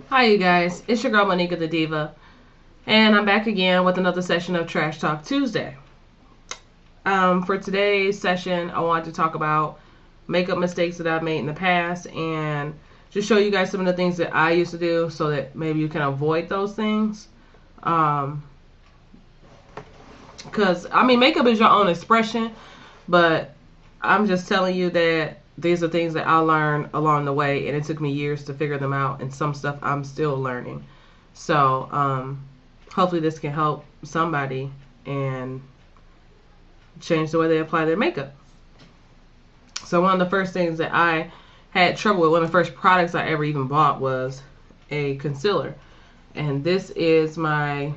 Hi you guys, it's your girl Monika the Diva, and I'm back again with another session of Trash Talk Tuesday. For today's session, I wanted to talk about makeup mistakes that I've made in the past and just show you guys some of the things that I used to do so that maybe you can avoid those things. Because, makeup is your own expression, but I'm just telling you that these are things that I learned along the way, and it took me years to figure them out, and some stuff I'm still learning. So, hopefully this can help somebody and change the way they apply their makeup. So one of the first things that I had trouble with, one of the first products I ever even bought was a concealer. And this is my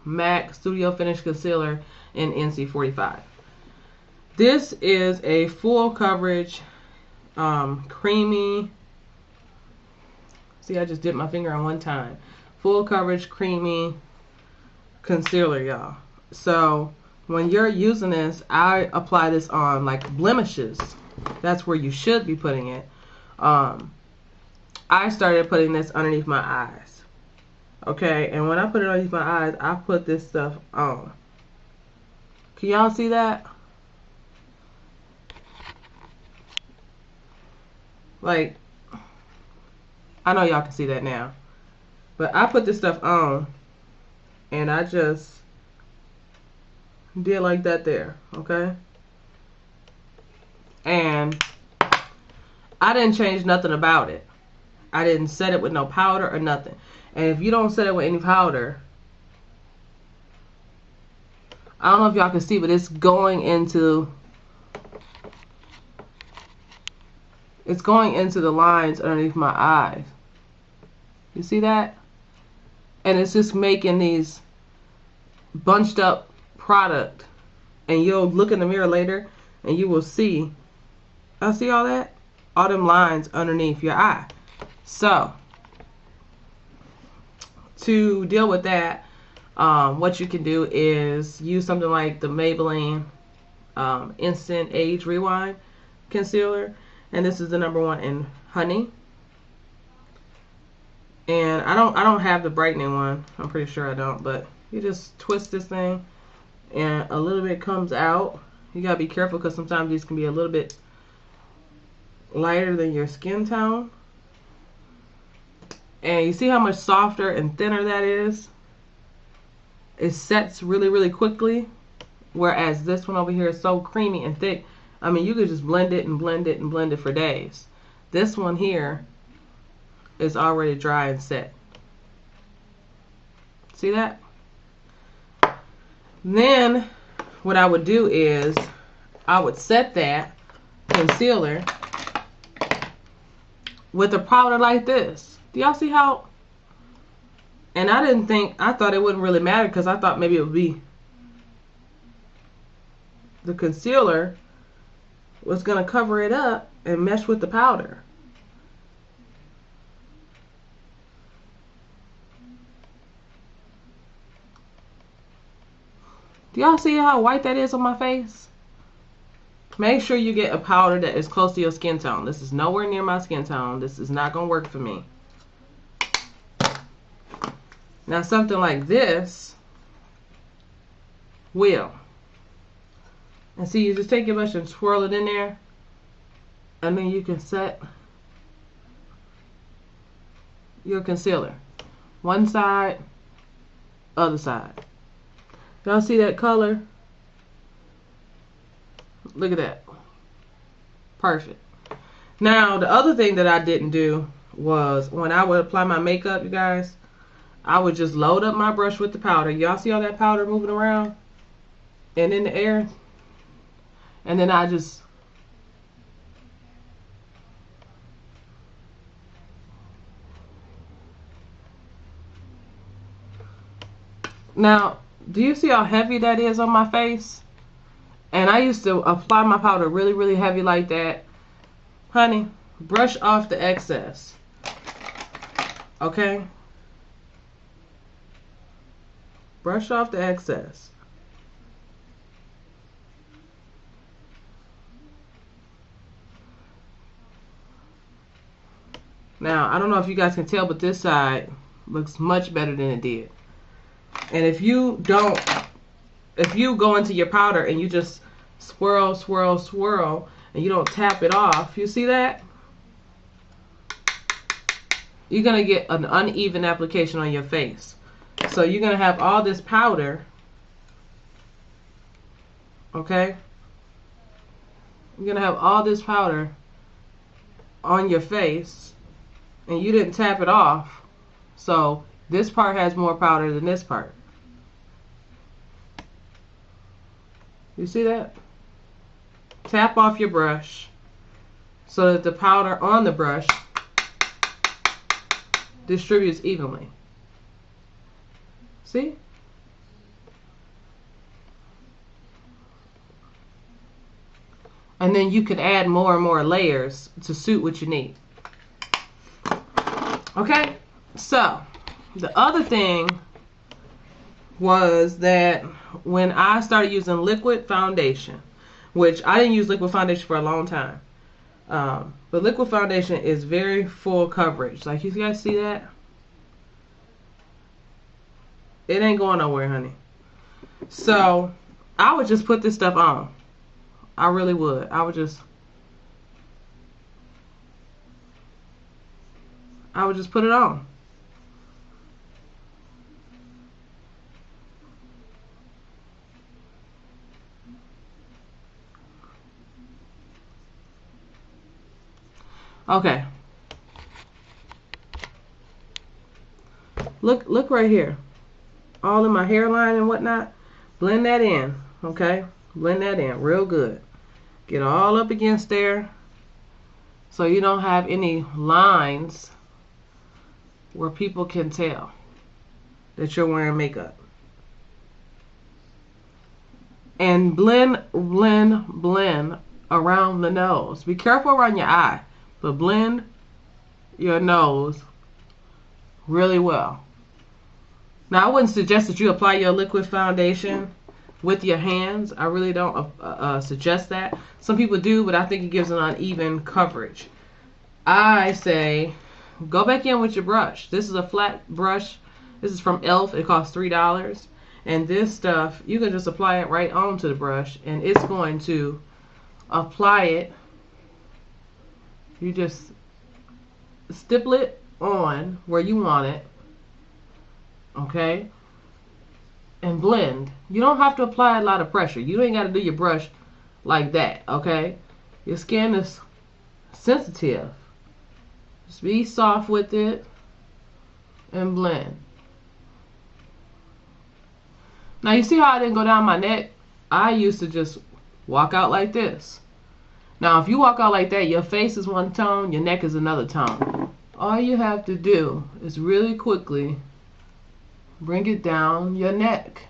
MAC Studio Finish Concealer in NC45. This is a full coverage, creamy, see I just dipped my finger on one time, full coverage creamy concealer, y'all. So when you're using this, I apply this on like blemishes. That's where you should be putting it. I started putting this underneath my eyes. Okay, and when I put it underneath my eyes, I put this stuff on. Can y'all see that? Like, I know y'all can see that now. But I put this stuff on, and I just did like that there, okay? And I didn't change nothing about it. I didn't set it with no powder or nothing. And if you don't set it with any powder, I don't know if y'all can see, but it's going into the lines underneath my eyes. You see that? And it's just making these bunched up product. And you'll look in the mirror later and you will see, I see all that? All them lines underneath your eye. So, to deal with that, what you can do is use something like the Maybelline Instant Age Rewind Concealer. And this is the #1 in Honey. And I don't have the brightening one. I'm pretty sure I don't. But you just twist this thing and a little bit comes out. You gotta be careful because sometimes these can be a little bit lighter than your skin tone. And you see how much softer and thinner that is? It sets really, really quickly. Whereas this one over here is so creamy and thick. I mean, you could just blend it and blend it and blend it for days. This one here is already dry and set. See that? Then what I would do is I would set that concealer with a powder like this. Do y'all see how? And I thought it wouldn't really matter because I thought maybe it would be the concealer was going to cover it up and mesh with the powder. Do y'all see how white that is on my face? Make sure you get a powder that is close to your skin tone. This is nowhere near my skin tone. This is not going to work for me. Now something like this will. And see, you just take your brush and swirl it in there. And then you can set your concealer. One side, other side. Y'all see that color? Look at that. Perfect. Now, the other thing that I didn't do was when I would apply my makeup, you guys, I would just load up my brush with the powder. Y'all see all that powder moving around and in the air? And then I just now, do you see how heavy that is on my face? And I used to apply my powder really, really heavy like that. Honey, brush off the excess. Okay? Brush off the excess. Now, I don't know if you guys can tell, but this side looks much better than it did. And if you go into your powder and you just swirl, swirl, swirl, and you don't tap it off, you see that? You're going to get an uneven application on your face. So you're going to have all this powder, okay? You're going to have all this powder on your face, and you didn't tap it off. So this part has more powder than this part. You see that? Tap off your brush so that the powder on the brush distributes evenly. See? And then you can add more and more layers to suit what you need. Okay? So, the other thing was that when I started using liquid foundation, which I didn't use liquid foundation for a long time, but liquid foundation is very full coverage. Like, you guys see that? It ain't going nowhere, honey. So, I would just put this stuff on. I really would. I would just put it on. Okay. Look right here. All in my hairline and whatnot. Blend that in, okay? Blend that in real good. Get all up against there so you don't have any lines where people can tell that you're wearing makeup. And blend, blend, blend around the nose. Be careful around your eye, but blend your nose really well. Now, I wouldn't suggest that you apply your liquid foundation with your hands. I really don't suggest that. Some people do, but I think it gives an uneven coverage. I say go back in with your brush. This is a flat brush. This is from e.l.f. It costs $3. And this stuff, you can just apply it right onto the brush, and it's going to apply it. You just stipple it on where you want it. Okay? And blend. You don't have to apply a lot of pressure. You ain't got to do your brush like that, okay? Your skin is sensitive. Just be soft with it and blend. Now, you see how I didn't go down my neck? I used to just walk out like this. Now, if you walk out like that, your face is one tone, your neck is another tone. All you have to do is really quickly bring it down your neck.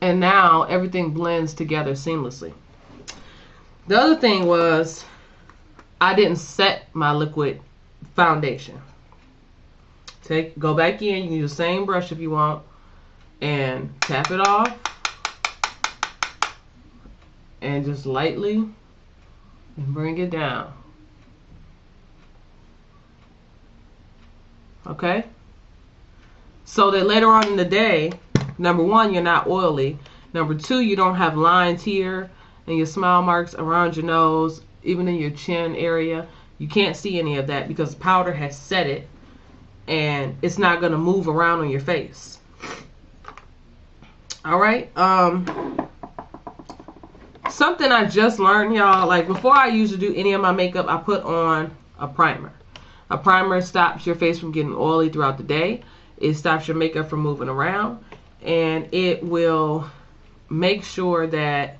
And now everything blends together seamlessly. The other thing was I didn't set my liquid foundation. Go back in, you can use the same brush if you want, and tap it off. And just lightly bring it down. Okay? So that later on in the day, number one, you're not oily. Number two, you don't have lines here and your smile marks around your nose, even in your chin area. You can't see any of that because powder has set it and it's not going to move around on your face. Alright? Something I just learned, y'all, like before I used to do any of my makeup, I put on a primer. A primer stops your face from getting oily throughout the day. It stops your makeup from moving around. And it will make sure that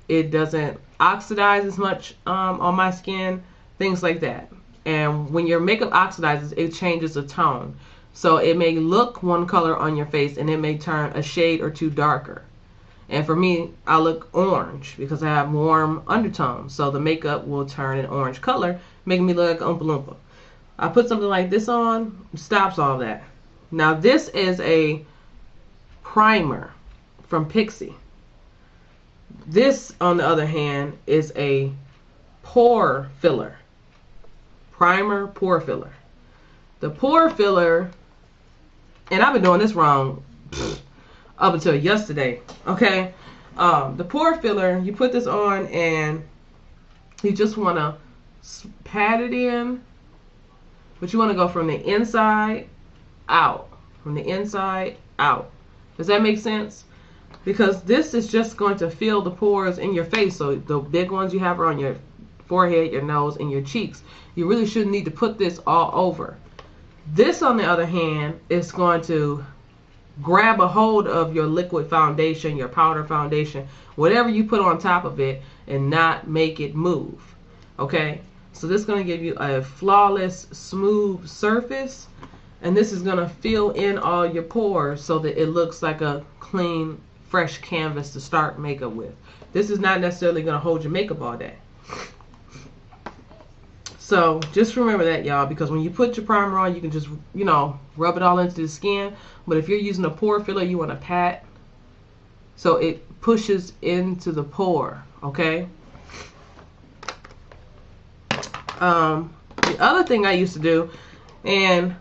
it doesn't oxidize as much on my skin. Things like that. And when your makeup oxidizes, it changes the tone. So it may look one color on your face and it may turn a shade or two darker. And for me, I look orange because I have warm undertones. So the makeup will turn an orange color, making me look like Oompa Loompa. I put something like this on, stops all that. Now this is a primer from Pixie. This, on the other hand, is a pore filler. Primer pore filler. The pore filler, and I've been doing this wrong up until yesterday, okay? The pore filler, you put this on and you just want to pat it in, but you want to go from the inside out. From the inside out. Does that make sense? Because this is just going to fill the pores in your face. So the big ones you have are on your forehead, your nose, and your cheeks. You really shouldn't need to put this all over. This, on the other hand, is going to grab a hold of your liquid foundation, your powder foundation, whatever you put on top of it, and not make it move. Okay? So this is going to give you a flawless, smooth surface. And this is going to fill in all your pores so that it looks like a clean, fresh canvas to start makeup with. This is not necessarily going to hold your makeup all day. So just remember that, y'all, because when you put your primer on, you can just, you know, rub it all into the skin. But if you're using a pore filler, you want to pat so it pushes into the pore, okay? The other thing I used to do, and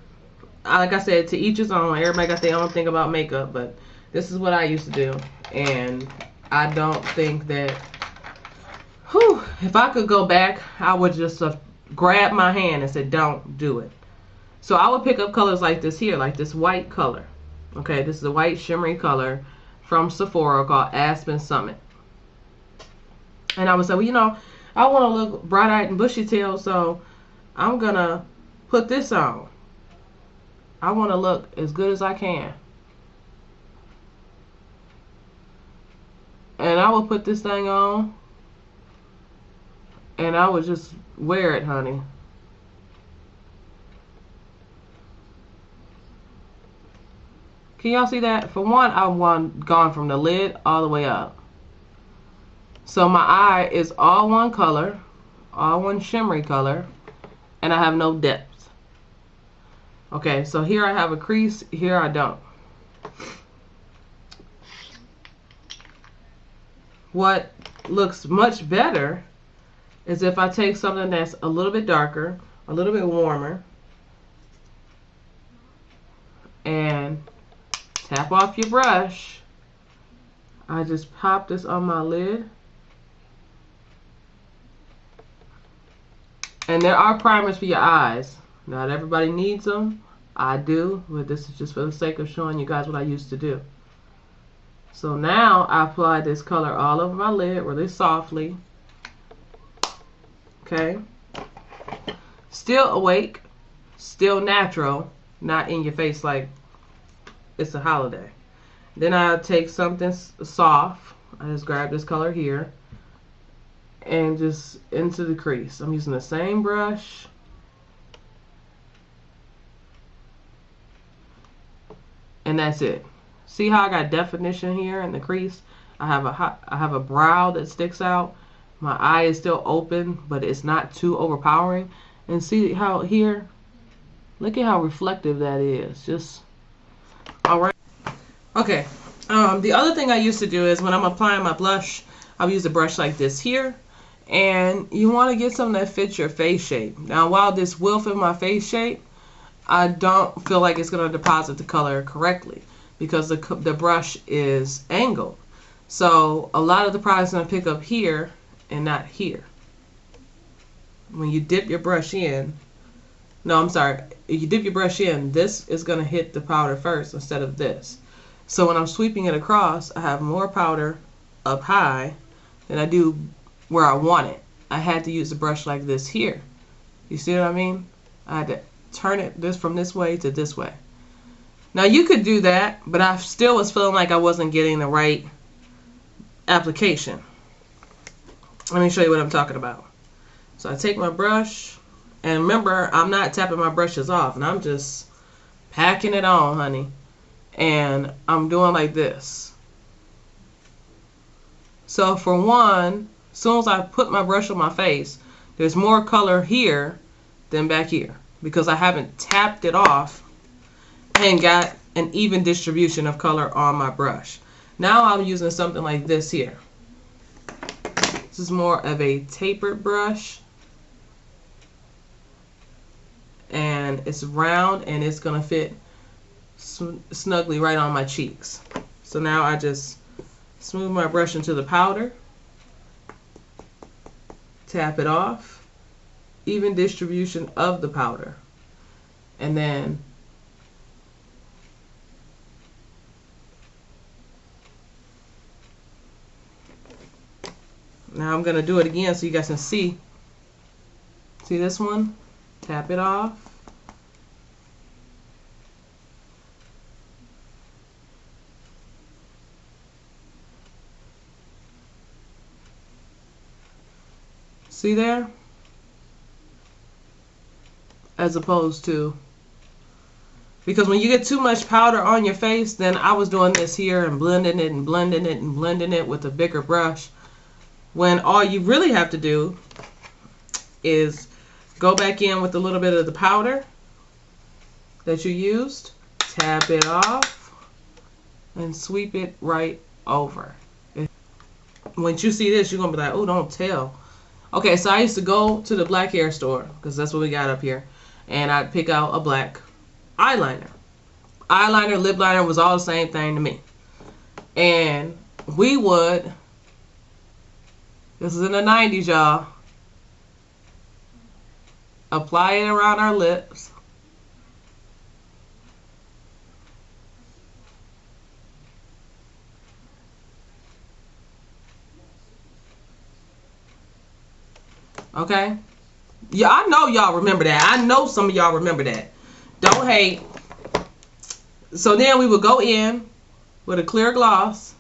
like I said, to each his own, everybody got their own thing about makeup, but this is what I used to do, and I don't think that, if I could go back, I would just have grabbed my hand and said, don't do it. So I would pick up colors like this here, like this white color. Okay, this is a white shimmery color from Sephora called Aspen Summit. And I would say, well, you know, I want to look bright-eyed and bushy-tailed, so I'm going to put this on. I want to look as good as I can. And I would put this thing on, and I would just wear it, honey. Can y'all see that? For one, I've gone from the lid all the way up. So my eye is all one color, all one shimmery color, and I have no depth. Okay, so here I have a crease, here I don't. What looks much better is if I take something that's a little bit darker, a little bit warmer, and tap off your brush. I just pop this on my lid. And there are primers for your eyes. Not everybody needs them. I do, but this is just for the sake of showing you guys what I used to do. So now I apply this color all over my lid really softly. Okay. Still awake, still natural, not in your face like it's a holiday. Then I take something soft. I just grab this color here and just into the crease. I'm using the same brush. And that's it. See how I got definition here in the crease? I have a brow that sticks out. My eye is still open, but it's not too overpowering. And see how here, look at how reflective that is. Just, all right. Okay. The other thing I used to do is when I'm applying my blush, I'll use a brush like this here. And you want to get something that fits your face shape. Now, while this will fit my face shape, I don't feel like it's going to deposit the color correctly because the brush is angled. So a lot of the product's going to pick up here and not here. When you dip your brush in, no, I'm sorry, if you dip your brush in, this is going to hit the powder first instead of this. So when I'm sweeping it across, I have more powder up high than I do where I want it. I had to use a brush like this here. You see what I mean? I had to turn it from this way to this way. Now you could do that, but I still was feeling like I wasn't getting the right application. Let me show you what I'm talking about. So I take my brush, and remember, I'm not tapping my brushes off, and I'm just packing it on, honey. And I'm doing like this. So for one, as soon as I put my brush on my face, there's more color here than back here because I haven't tapped it off and got an even distribution of color on my brush. Now I'm using something like this here. This is more of a tapered brush, and it's round and it's gonna fit snugly right on my cheeks. So now I just smooth my brush into the powder, tap it off, even distribution of the powder, and then now I'm gonna do it again so you guys can see. See this one? Tap it off. See there? As opposed to, because when you get too much powder on your face, then I was doing this here and blending it and blending it and blending it with a bigger brush, when all you really have to do is go back in with a little bit of the powder that you used, tap it off, and sweep it right over. Once you see this, you're going to be like, oh, don't tell. Okay, so I used to go to the black hair store, because that's what we got up here, and I'd pick out a black eyeliner. Eyeliner, lip liner was all the same thing to me. And we would, this is in the 90s, y'all, apply it around our lips. Okay? Yeah, I know y'all remember that. I know some of y'all remember that. Don't hate. So then we would go in with a clear gloss.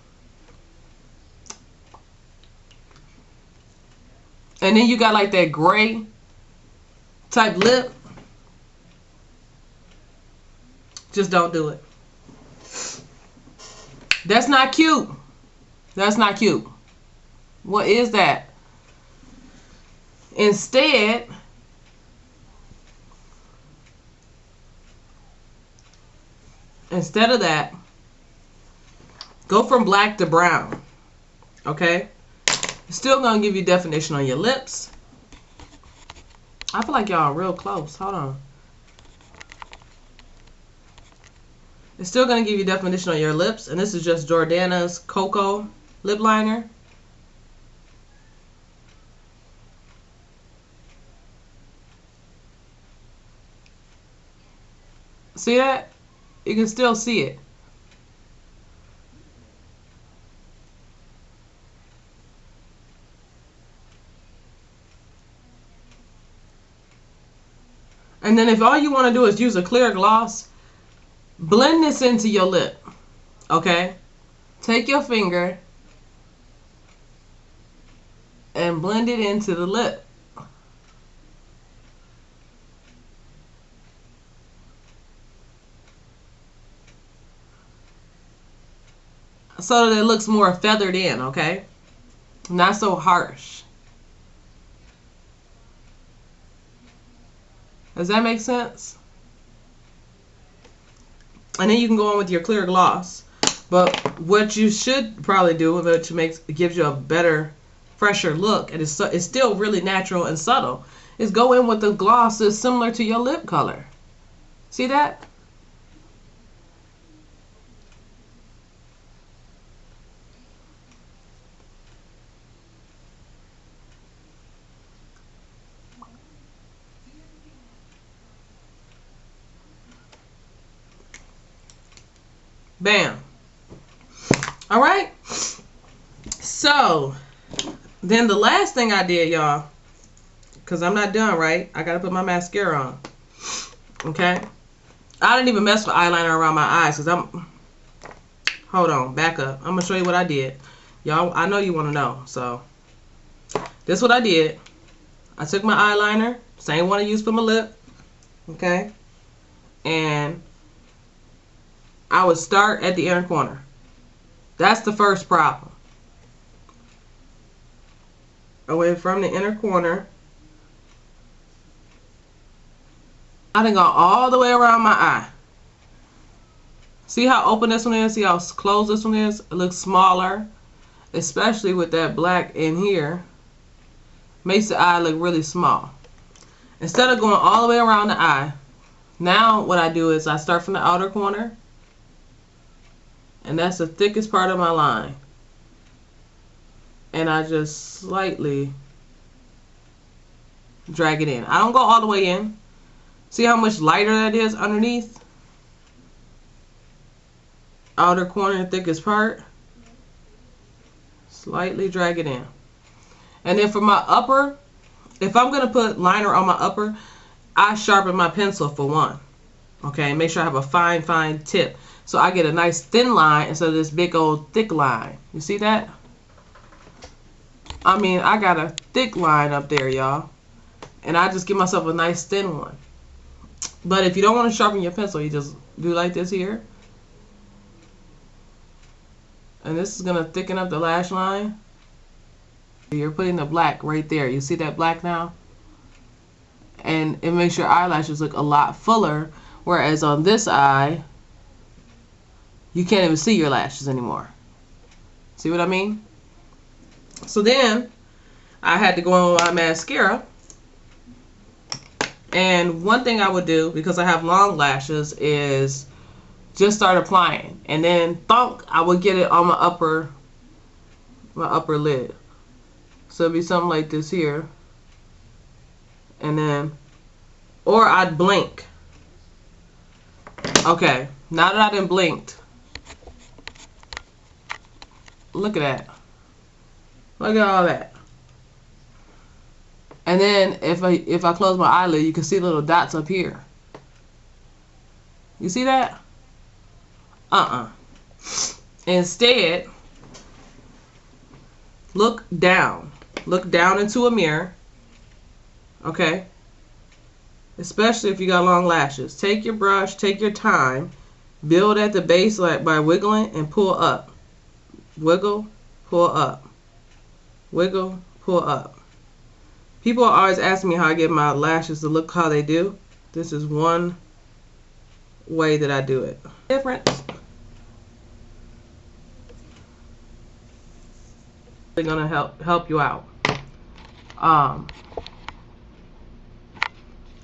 And then you got like that gray type lip. Just don't do it. That's not cute. That's not cute. What is that? Instead, of that, go from black to brown. Okay? It's still going to give you definition on your lips. I feel like y'all are real close. Hold on. It's still going to give you definition on your lips. And this is just Jordana's Cocoa lip liner. See that? You can still see it. And then if all you want to do is use a clear gloss, blend this into your lip. Okay? Take your finger and blend it into the lip. So that it looks more feathered in, okay? Not so harsh. Does that make sense? And then you can go on with your clear gloss. But what you should probably do, which gives you a better, fresher look, and it's still really natural and subtle, is go in with the gloss that's similar to your lip color. See that? Bam. All right. So then the last thing I did, y'all, because I'm not done, right? I got to put my mascara on. Okay. I didn't even mess with eyeliner around my eyes because hold on, back up. I'm going to show you what I did. Y'all, I know you want to know. So this is what I did. I took my eyeliner, same one I used for my lip. Okay. And I would start at the inner corner. That's the first problem. I went from the inner corner. I done gone all the way around my eye. See how open this one is? See how closed this one is? It looks smaller, especially with that black in here. makes the eye look really small. Instead of going all the way around the eye, now what I do is I start from the outer corner, and that's the thickest part of my line, and I just slightly drag it in. I don't go all the way in. See how much lighter that is underneath? Outer corner, thickest part. Slightly drag it in. And then for my upper, if I'm going to put liner on my upper, I sharpen my pencil for one. Okay, make sure I have a fine tip, so I get a nice thin line instead of this big old thick line. You see that? I mean, I got a thick line up there, y'all. And I just give myself a nice thin one. But if you don't want to sharpen your pencil, you just do like this here. And this is going to thicken up the lash line. You're putting the black right there. You see that black now? And it makes your eyelashes look a lot fuller. Whereas on this eye, you can't even see your lashes anymore. See what I mean? So then, I had to go on with my mascara. And one thing I would do, because I have long lashes, is just start applying. And then, thunk, I would get it on my upper lid. So it'd be something like this here. And then, or I'd blink. Okay, now that I done blinked, look at that. Look at all that. And then if I close my eyelid, you can see little dots up here. You see that? Instead, look down. Look down into a mirror. Okay? Especially if you got long lashes. Take your brush, take your time. Build at the base like by wiggling and pull up. Wiggle, pull up. Wiggle, pull up. People are always asking me how I get my lashes to look how they do. This is one way that I do it. Different. They're gonna help you out.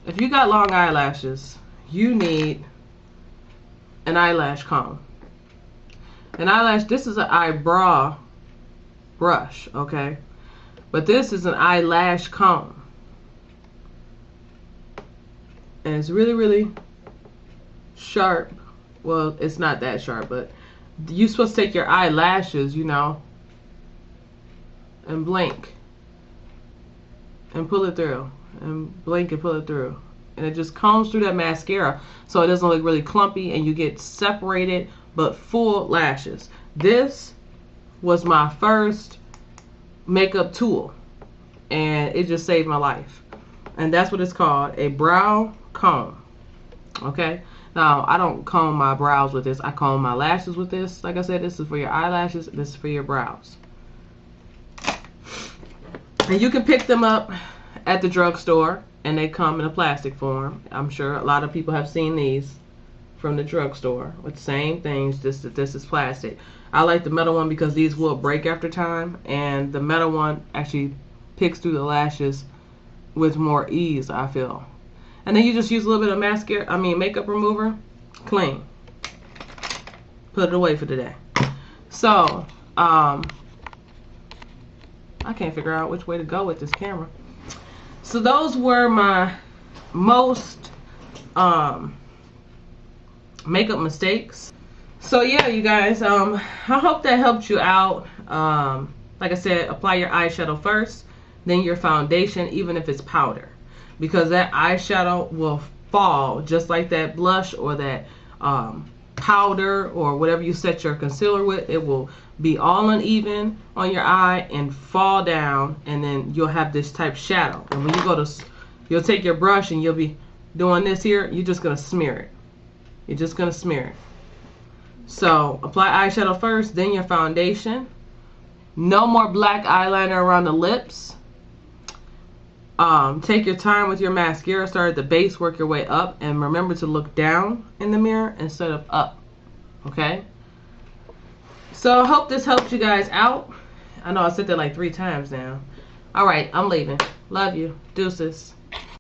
If you got long eyelashes, you need an eyelash comb. An eyelash, this is an eyebrow brush, okay? But this is an eyelash comb. And it's really sharp. Well, it's not that sharp, but you're supposed to take your eyelashes, you know, and blink and pull it through, and blink and pull it through, and it just combs through that mascara so it doesn't look really clumpy and you get separated but full lashes. This was my first makeup tool and it just saved my life, and that's what it's called, a brow comb. Okay, now I don't comb my brows with this, I comb my lashes with this. Like I said, this is for your eyelashes, this is for your brows. And you can pick them up at the drugstore, and they come in a plastic form. I'm sure a lot of people have seen these from the drugstore with the same things, just that this is plastic. I like the metal one because these will break after time, and the metal one actually picks through the lashes with more ease, I feel. And then you just use a little bit of makeup remover, clean. Put it away for today. So, I can't figure out which way to go with this camera. So those were my most makeup mistakes. So yeah, you guys, I hope that helped you out. Like I said, apply your eyeshadow first, then your foundation, even if it's powder, because that eyeshadow will fall just like that blush or that powder or whatever you set your concealer with. It will be all uneven on your eye and fall down, and then you'll have this type shadow. And when you go to, you'll take your brush and you'll be doing this here, you're just gonna smear it. You're just gonna smear it. So apply eyeshadow first, then your foundation. No more black eyeliner around the lips. Take your time with your mascara. Start at the base, work your way up, and remember to look down in the mirror instead of up. Okay? So I hope this helped you guys out. I know I said that like 3 times now. All right, I'm leaving. Love you. Deuces.